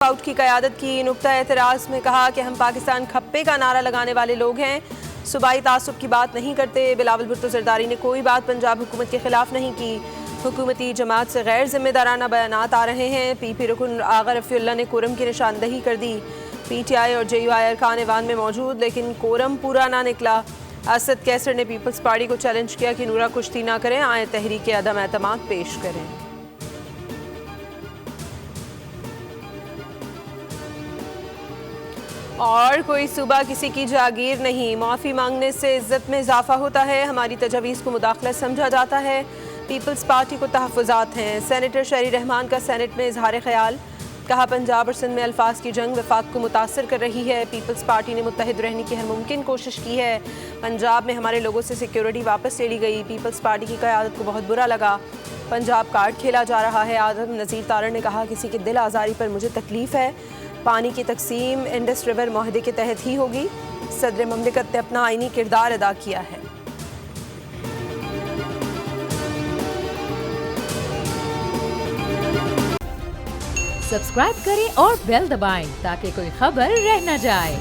Out की क़यादत की नुक्ता एतराज़ में कहा कि हम पाकिस्तान खप्पे का नारा लगाने वाले लोग हैं, सूबाई तासुब की बात नहीं करते। बिलावल भुट्टो जरदारी ने कोई बात पंजाब हुकूमत के खिलाफ नहीं की। हुकूमती जमात से गैर जिम्मेदाराना बयानात आ रहे हैं। पीपी रुकन आगा रफ़ीउल्लाह ने कोरम की निशानदही कर दी। PTI और JUI अरकान ऐवान में मौजूद, लेकिन कोरम पूरा ना निकला। असद कैसर ने पीपल्स पार्टी को चैलेंज किया कि नूरा कुश्ती ना करें, आए तहरीक अदम एतमाद पेश करें। और कोई सूबा किसी की जागीर नहीं, माफ़ी मांगने से इज्जत में इजाफा होता है। हमारी तजवीज़ को मुदाखलत समझा जाता है। पीपल्स पार्टी को तहफ़्फ़ुज़ात हैं। सेनेटर शहरी रहमान का सेनेट में इजहार ख्याल, कहा पंजाब और सिंध में अल्फाज की जंग वफाक को मुतासर कर रही है। पीपल्स पार्टी ने मुत्तहिद रहने की हर मुमकिन कोशिश की है। पंजाब में हमारे लोगों से सिक्योरिटी वापस ले ली गई। पीपल्स पार्टी की क़यादत को बहुत बुरा लगा। पंजाब कार्ड खेला जा रहा है। आदम नज़ीर तारड़ ने कहा किसी की दिल आज़ारी पर मुझे तकलीफ़ है। पानी की तकसीम इंडस रिवर माहदे के तहत ही होगी। सदर ममलिकत ने अपना आईनी किरदार अदा किया है। सब्सक्राइब करें और बेल दबाएं ताकि कोई खबर रह न जाए।